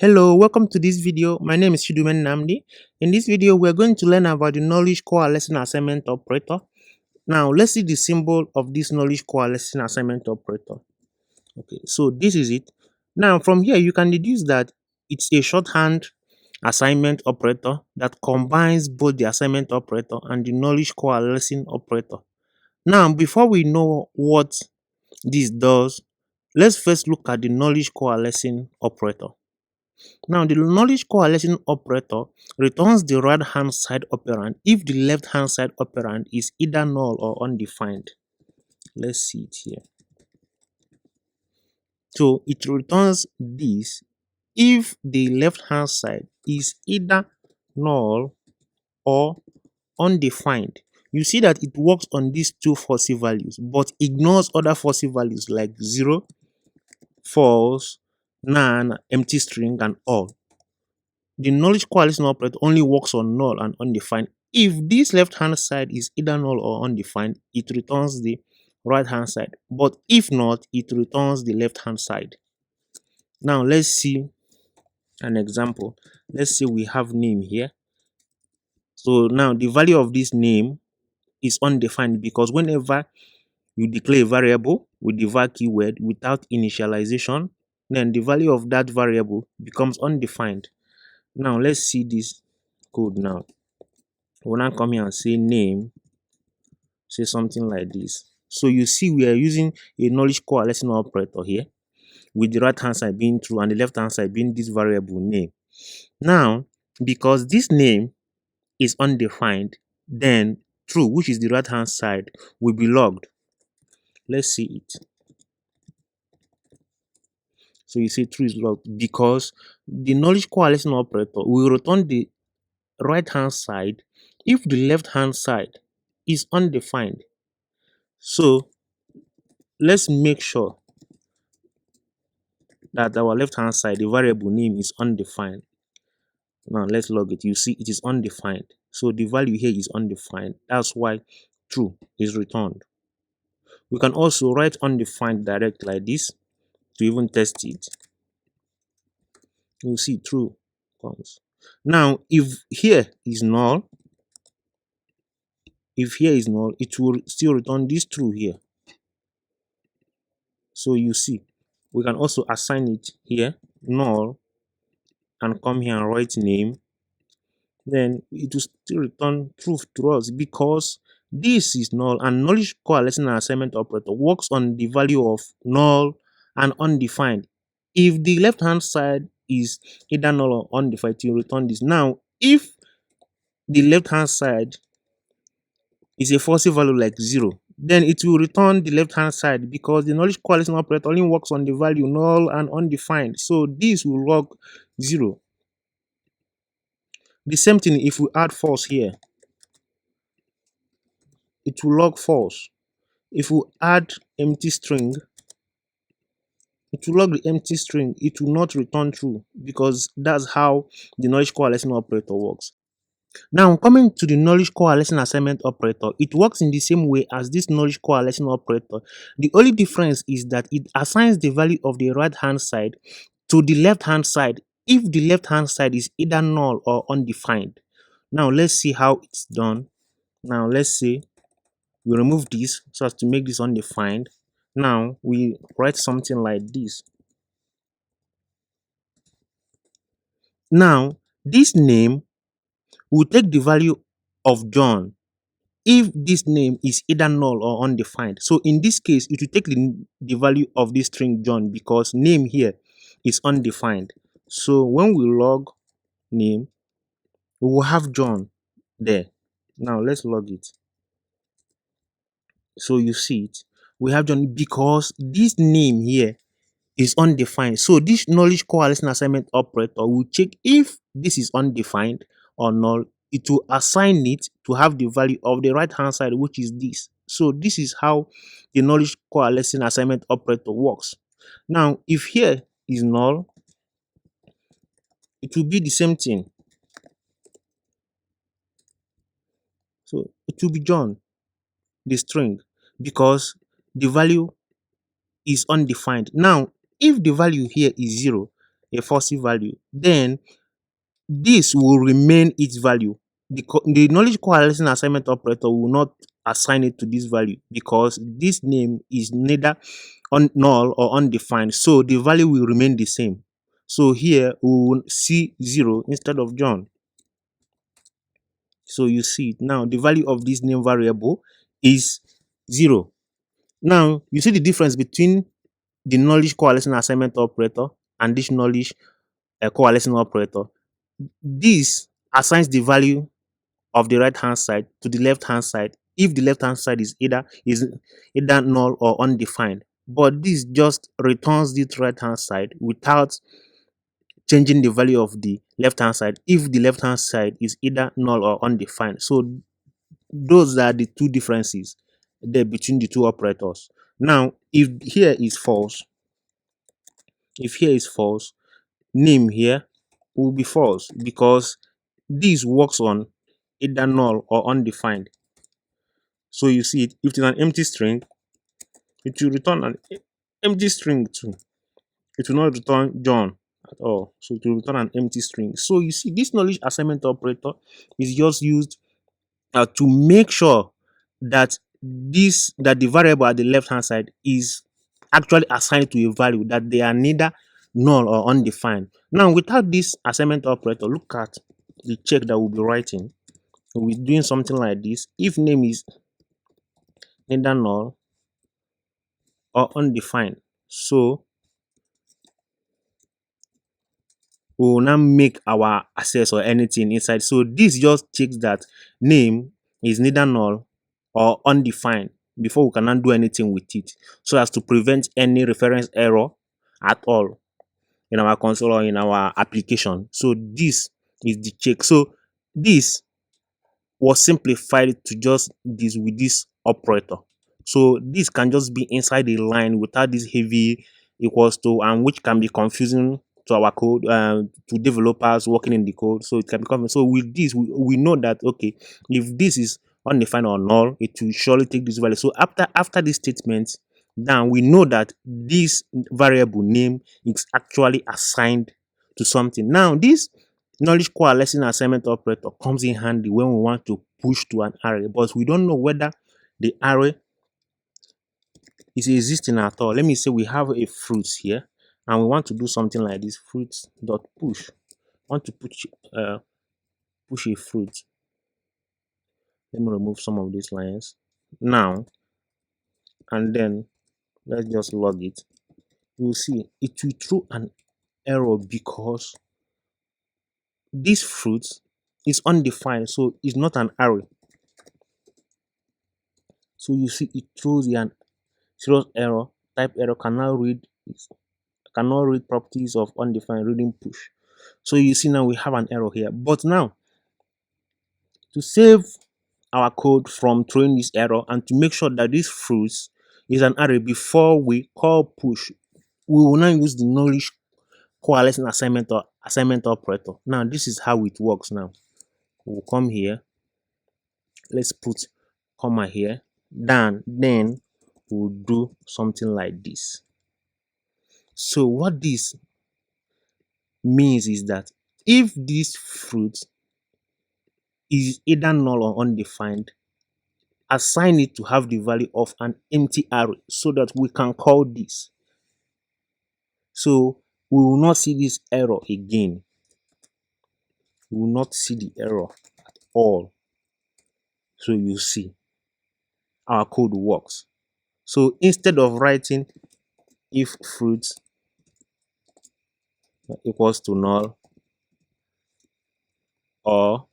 Hello, welcome to this video. My name is Chidumen Namdi. In this video, we're going to learn about the knowledge coalescing assignment operator. Now, let's see the symbol of this knowledge coalescing assignment operator. Okay, so this is it. Now, from here, you can deduce that it's a shorthand assignment operator that combines both the assignment operator and the knowledge coalescing operator. Now, before we know what this does, let's first look at the knowledge coalescing operator. Now, the knowledge coalescing operator returns the right-hand side operand if the left-hand side operand is either null or undefined. Let's see it here. So, it returns this if the left-hand side is either null or undefined. You see that it works on these two fuzzy values, but ignores other fuzzy values like 0, false, none, empty string, and all. The knowledge coalescing operator only works on null and undefined. If this left-hand side is either null or undefined, it returns the right-hand side. But if not, it returns the left-hand side. Now, let's see an example. Let's say we have name here. So now the value of this name is undefined because whenever you declare a variable with the var keyword without initialization, then the value of that variable becomes undefined. Now, let's see this code now. We'll now come here and say name, say something like this. So you see we are using a knowledge coalescing operator here with the right hand side being true and the left hand side being this variable name. Now, because this name is undefined, then true, which is the right hand side, will be logged. Let's see it. So you see true is logged because the knowledge coalescing operator will return the right hand side if the left hand side is undefined. So let's make sure that our left hand side, the variable name, is undefined. Now let's log it. You see it is undefined. So the value here is undefined. That's why true is returned. We can also write undefined direct like this to even test it. You see true comes. Now if here is null, it will still return this true here. So you see, we can also assign it here, null, and come here and write name. Then it will still return truth to us because this is null, and knowledge coalescing assignment operator works on the value of null and undefined. If the left hand side is either null or undefined, it will return this. Now, if the left hand side is a false value like 0, then it will return the left hand side because the knowledge coalescing operator only works on the value null and undefined. So this will log 0. The same thing if we add false here, it will log false. If we add empty string, it will log the empty string. It will not return true because that's how the knowledge coalescing operator works. Now, coming to the knowledge coalescing assignment operator, it works in the same way as this knowledge coalescing operator. The only difference is that it assigns the value of the right hand side to the left hand side if the left hand side is either null or undefined. Now, let's see how it's done. Now, let's say we remove this so as to make this undefined. Now, we write something like this. Now, this name will take the value of John if this name is either null or undefined. So in this case, it will take the value of this string John because name here is undefined. So when we log name, we will have John there. Now let's log it. So you see it. We have John because this name here is undefined. So this knowledge coalescing assignment operator will check if this is undefined or null. It will assign it to have the value of the right hand side, which is this. So this is how the knowledge coalescing assignment operator works. Now, if here is null, it will be the same thing. So it will be John, the string, because the value is undefined. Now, if the value here is 0, a false value, then this will remain its value. The knowledge coalescing assignment operator will not assign it to this value because this name is neither null or undefined, so the value will remain the same. So here we will see 0 instead of John. So you see now the value of this name variable is 0. Now you see the difference between the knowledge coalescing assignment operator and this knowledge coalescing operator. This assigns the value of the right hand side to the left hand side if the left hand side is either null or undefined. But this just returns the right hand side without changing the value of the left hand side if the left hand side is either null or undefined. So those are the two differences there between the two operators. Now, if here is false, name here will be false because this works on either null or undefined. So you see it, if it's an empty string, it will return an empty string too. It will not return John at all. So it will return an empty string. So you see, this knowledge assignment operator is just used to make sure that the variable at the left hand side is actually assigned to a value, that they are neither null or undefined. Now, without this assignment operator, look at the check that we'll be writing. We're doing something like this. If name is neither null or undefined, so we will now make our access or anything inside. So this just checks that name is neither null or undefined before we cannot do anything with it, so as to prevent any reference error at all in our console or in our application. So this is the check. So this was simplified to just this with this operator. So this can just be inside a line without this heavy equals to, and which can be confusing to our code, to developers working in the code. So it can be confusing. So with this, we know that okay, if this is undefined or null, it will surely take this value. So after this statement, then we know that this variable name is actually assigned to something. Now this knowledge coalescing assignment operator comes in handy when we want to push to an array, but we don't know whether the array is existing at all. Let me say we have a fruit here and we want to do something like this: fruit dot push. Want to push a fruit. Let me remove some of these lines now, and then let's just log it. You will see it will throw an error because this fruit is undefined, so it's not an array. So you see it throws an serious error. Type error cannot read properties of undefined reading push. So you see now we have an error here. But now, to save our code from throwing this error and to make sure that this fruit is an array before we call push, we will now use the knowledge coalescing assignment operator. Now this is how it works. Now we'll come here. Let's put comma here. Then we'll do something like this. So what this means is that if this fruit is either null or undefined, assign it to have the value of an empty array so that we can call this. So we will not see this error again. We will not see the error at all. So you see our code works. So instead of writing if fruit equals to null or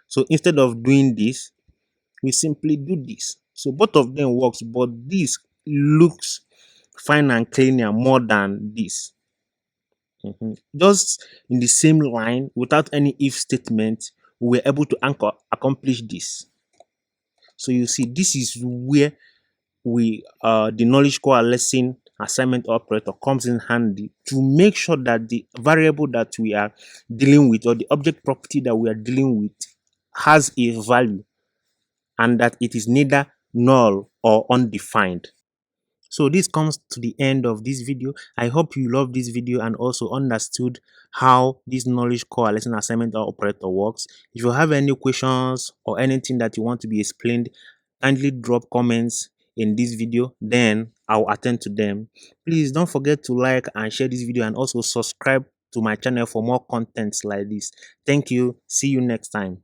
so instead of doing this, we simply do this. So both of them works, but this looks fine and cleaner more than this. Just in the same line without any if statement, we were able to accomplish this. So you see, this is where the knowledge coalescing assignment operator comes in handy to make sure that the variable that we are dealing with, or the object property that we are dealing with, has a value and that it is neither null or undefined. So this comes to the end of this video. I hope you love this video and also understood how this knowledge coalescing assignment or operator works. If you have any questions or anything that you want to be explained, kindly drop comments in this video, then I'll attend to them. Please don't forget to like and share this video and also subscribe to my channel for more contents like this. Thank you. See you next time.